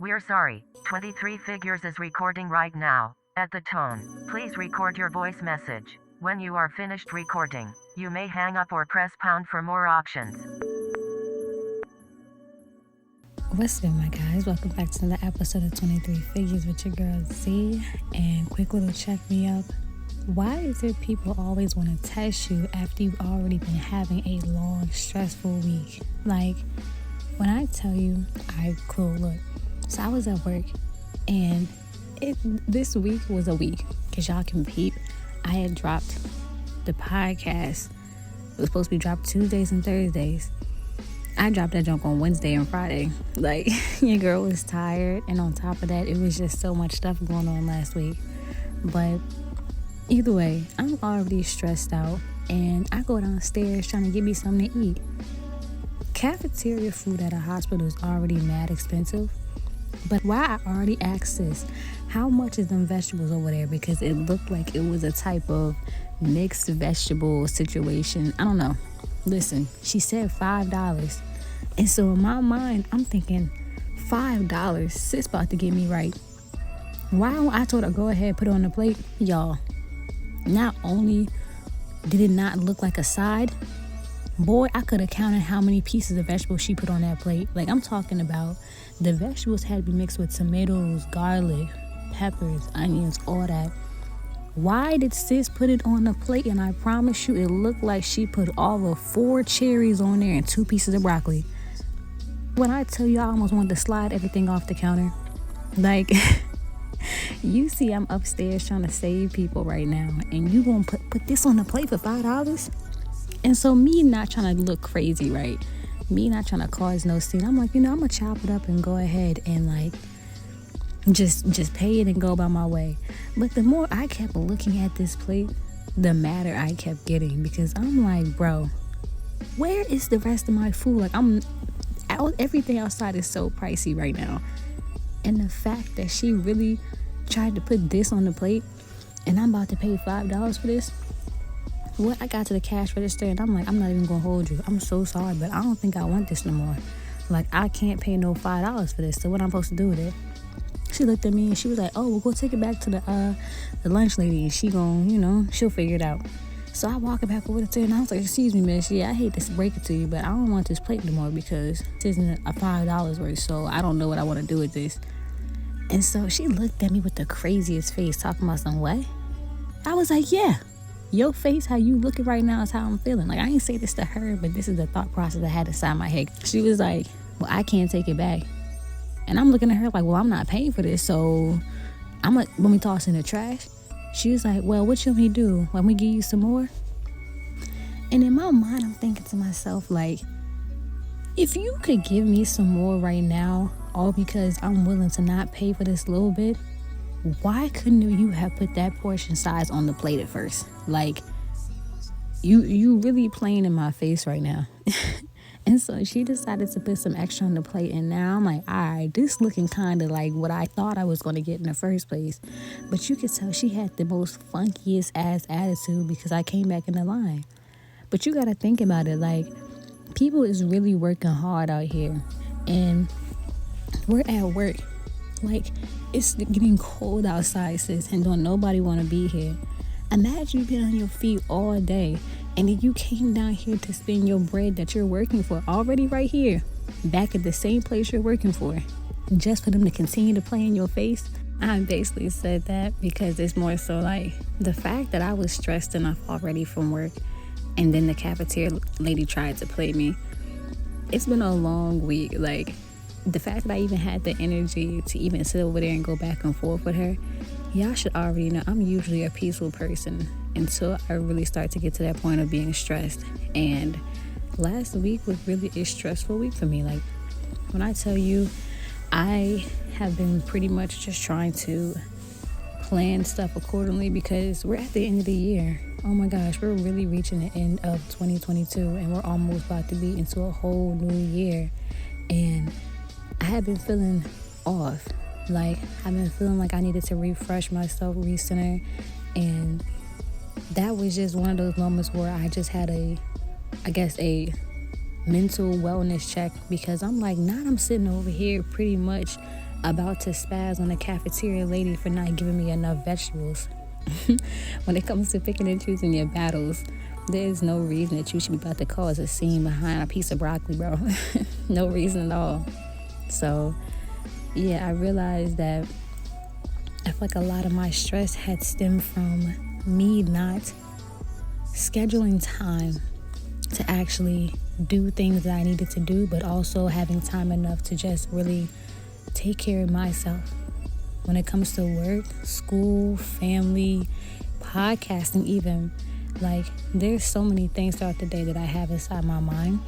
We're sorry. 23 figures is recording right now. At the tone, please record your voice message. When you are finished recording, you may hang up or press pound for more options. What's good, my guys? Welcome back to another episode of 23 Figures with your girl Z. And quick little check me up. Why is it people always want to test you after you've already been having a long, stressful week? Like, when I tell you, look. So I was at work, and this week was a week, because y'all can peep. I had dropped the podcast. It was supposed to be dropped Tuesdays and Thursdays. I dropped that junk on Wednesday and Friday. Like, your girl was tired, and on top of that, it was just so much stuff going on last week. But either way, I'm already stressed out, and I go downstairs trying to get me something to eat. Cafeteria food at a hospital is already mad expensive. But why I already asked this, how much is them vegetables over there? Because it looked like it was a type of mixed vegetable situation. I don't know. Listen, she said $5. And so in my mind, I'm thinking, $5, sis about to get me right. Why I told her, go ahead, put it on the plate. Y'all, not only did it not look like a side, boy, I could have counted how many pieces of vegetables she put on that plate. Like, I'm talking about the vegetables had to be mixed with tomatoes, garlic, peppers, onions, all that. Why did sis put it on the plate? And I promise you, it looked like she put all of 4 cherries on there and 2 pieces of broccoli. When I tell you, I almost wanted to slide everything off the counter. Like, you see, I'm upstairs trying to save people right now, and you gonna put this on the plate for $5? And so me not trying to look crazy, right? Me not trying to cause no scene. I'm like, I'm gonna chop it up and go ahead and like just pay it and go about my way. But the more I kept looking at this plate, the madder I kept getting, because I'm like, bro, where is the rest of my food? Like, everything outside is so pricey right now. And the fact that she really tried to put this on the plate and I'm about to pay $5 for this. I got to the cash register and I'm like, I'm not even gonna hold you. I'm so sorry, but I don't think I want this no more. Like, I can't pay no $5 for this. So what I'm supposed to do with it? She looked at me and she was like, oh, we'll go take it back to the lunch lady, and she gon', she'll figure it out. So I walk it back over to her and I was like, excuse me, miss, I hate to break it to you, but I don't want this plate no more because this isn't a $5 worth, so I don't know what I want to do with this. And so she looked at me with the craziest face, talking about some what? I was like, yeah. Your face, how you looking right now is how I'm feeling. Like, I ain't say this to her, but this is the thought process I had inside my head. She was like, well, I can't take it back. And I'm looking at her like, well, I'm not paying for this, so when we toss in the trash. She was like, well, what you want me to do? Want me to give you some more? And in my mind, I'm thinking to myself, like, if you could give me some more right now, all because I'm willing to not pay for this little bit, why couldn't you have put that portion size on the plate at first? Like, you really playing in my face right now. And so she decided to put some extra on the plate, and now I'm like, all right, this looking kind of like what I thought I was going to get in the first place. But you could tell she had the most funkiest ass attitude because I came back in the line. But you got to think about it, like, people is really working hard out here, and we're at work. Like, it's getting cold outside, sis, and don't nobody want to be here. Imagine you been on your feet all day, and then you came down here to spend your bread that you're working for already right here, back at the same place you're working for, just for them to continue to play in your face. I basically said that because it's more so like the fact that I was stressed enough already from work, and then the cafeteria lady tried to play me. It's been a long week. Like, the fact that I even had the energy to even sit over there and go back and forth with her, y'all should already know I'm usually a peaceful person until I really start to get to that point of being stressed. And last week was really a stressful week for me. Like, when I tell you, I have been pretty much just trying to plan stuff accordingly because we're at the end of the year. Oh my gosh, we're really reaching the end of 2022 and we're almost about to be into a whole new year. And I have been feeling off. Like, I've been feeling like I needed to refresh myself, recenter. And that was just one of those moments where I just had a mental wellness check, because I'm like, I'm sitting over here pretty much about to spaz on the cafeteria lady for not giving me enough vegetables. When it comes to picking and choosing your battles, there is no reason that you should be about to cause a scene behind a piece of broccoli, bro. No reason at all. So, yeah, I realized that I feel like a lot of my stress had stemmed from me not scheduling time to actually do things that I needed to do, but also having time enough to just really take care of myself. When it comes to work, school, family, podcasting even, like there's so many things throughout the day that I have inside my mind,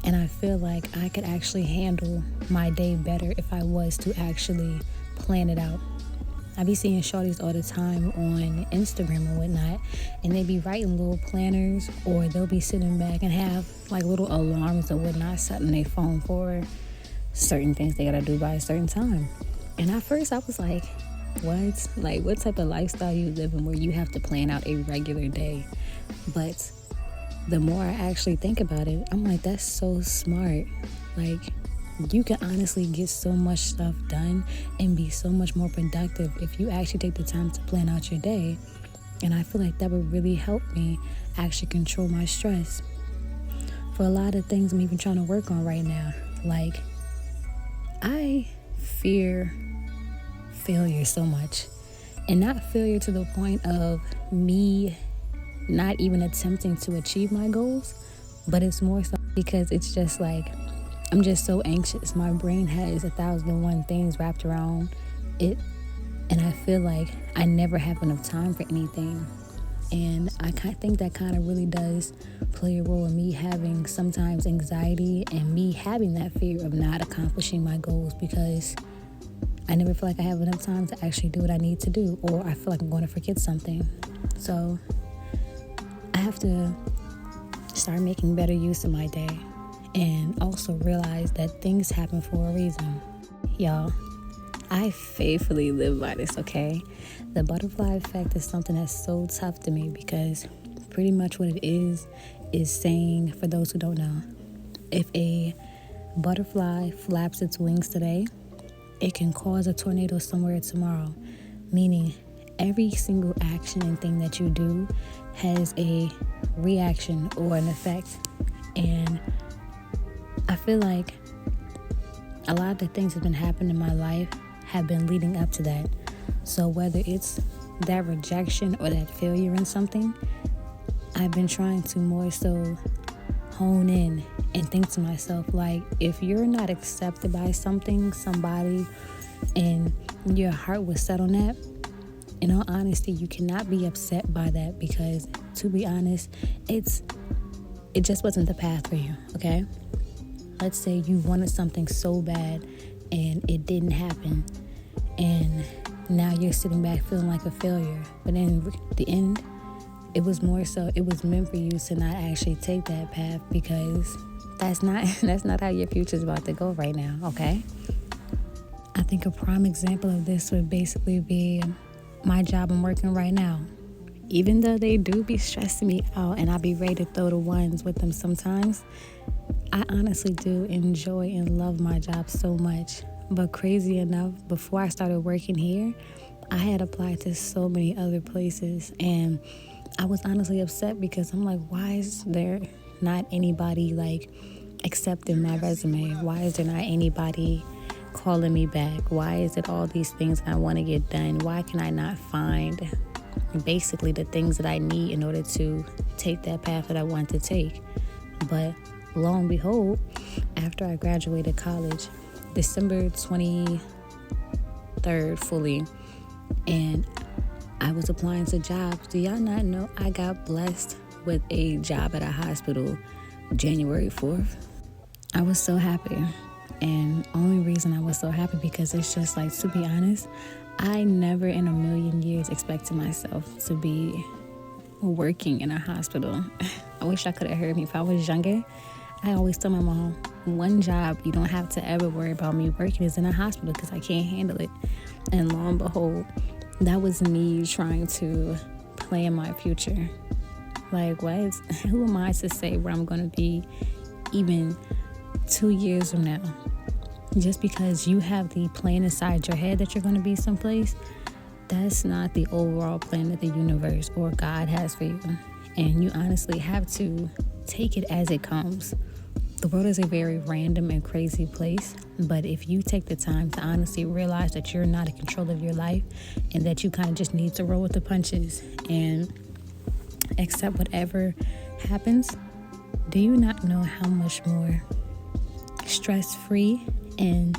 and I feel like I could actually handle my day better if I was to actually plan it out. I be seeing shorties all the time on Instagram and whatnot, and they be writing little planners, or they'll be sitting back and have like little alarms or whatnot set on their phone for certain things they gotta do by a certain time. And at first I was like, what? Like, what type of lifestyle you living where you have to plan out a regular day? But the more I actually think about it, I'm like, that's so smart. Like, you can honestly get so much stuff done and be so much more productive if you actually take the time to plan out your day. And I feel like that would really help me actually control my stress. For a lot of things I'm even trying to work on right now, like, I fear failure so much, and not failure to the point of me not even attempting to achieve my goals, but it's more so because it's just like I'm just so anxious. My brain has 1,001 things wrapped around it, and I feel like I never have enough time for anything. And I think that kind of really does play a role in me having sometimes anxiety and me having that fear of not accomplishing my goals, because I never feel like I have enough time to actually do what I need to do, or I feel like I'm going to forget something. So I have to start making better use of my day, and also realize that things happen for a reason. Y'all, I faithfully live by this, okay? The butterfly effect is something that's so tough to me, because pretty much what it is saying, for those who don't know, if a butterfly flaps its wings today, it can cause a tornado somewhere tomorrow. Meaning every single action and thing that you do has a reaction or an effect. And I feel like a lot of the things that have been happening in my life have been leading up to that. So whether it's that rejection or that failure in something, I've been trying to more so hone in and think to myself, like, if you're not accepted by something, somebody, and your heart was set on that, in all honesty, you cannot be upset by that, because to be honest, it just wasn't the path for you, okay? Let's say you wanted something so bad and it didn't happen, and now you're sitting back feeling like a failure. But in the end, it was more so, it was meant for you to not actually take that path, because that's not how your future's about to go right now, okay? I think a prime example of this would basically be my job I'm working right now. Even though they do be stressing me out and I be ready to throw the ones with them sometimes, I honestly do enjoy and love my job so much. But crazy enough, before I started working here, I had applied to so many other places, and I was honestly upset, because I'm like, why is there not anybody like accepting my resume? Why is there not anybody calling me back? Why is it all these things I want to get done? Why can I not find basically the things that I need in order to take that path that I want to take? But lo and behold, after I graduated college, December 23rd fully, and I was applying to jobs. Do y'all not know I got blessed with a job at a hospital January 4th? I was so happy. And only reason I was so happy because it's just like, to be honest, I never in a million years expected myself to be working in a hospital. I wish I could have heard me if I was younger. I always tell my mom, one job you don't have to ever worry about me working is in a hospital, because I can't handle it. And lo and behold, that was me trying to plan my future. Like, what? Who am I to say where I'm going to be even 2 years from now? Just because you have the plan inside your head that you're going to be someplace, that's not the overall plan that the universe or God has for you. And you honestly have to take it as it comes. The world is a very random and crazy place, but if you take the time to honestly realize that you're not in control of your life and that you kind of just need to roll with the punches and accept whatever happens, do you not know how much more stress-free and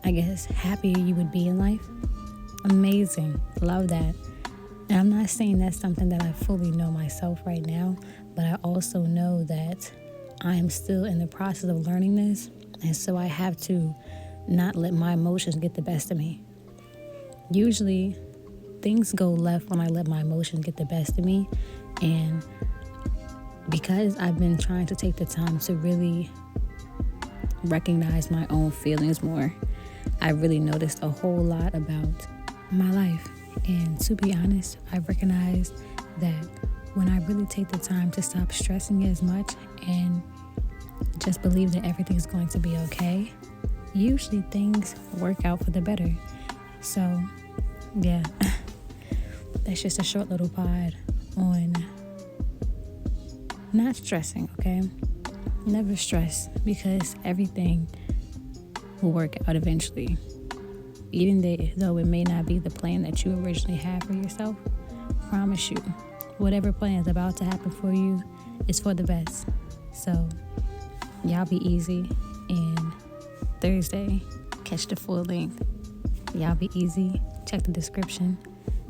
I guess happier you would be in life? Amazing. Love that. And I'm not saying that's something that I fully know myself right now, but I also know that I am still in the process of learning this, and so I have to not let my emotions get the best of me. Usually, things go left when I let my emotions get the best of me, and because I've been trying to take the time to really recognize my own feelings more, I really noticed a whole lot about my life. And to be honest, I recognized that when I really take the time to stop stressing as much and just believe that everything's going to be okay, usually things work out for the better. So, yeah, that's just a short little pod on not stressing, okay? Never stress, because everything will work out eventually. Even though it may not be the plan that you originally had for yourself, promise you, whatever plan is about to happen for you is for the best. So, y'all be easy, and Thursday, catch the full length. Y'all be easy. Check the description,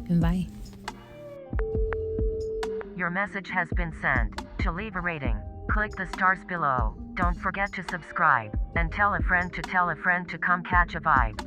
and bye. Your message has been sent. To leave a rating, click the stars below. Don't forget to subscribe, and tell a friend to come catch a vibe.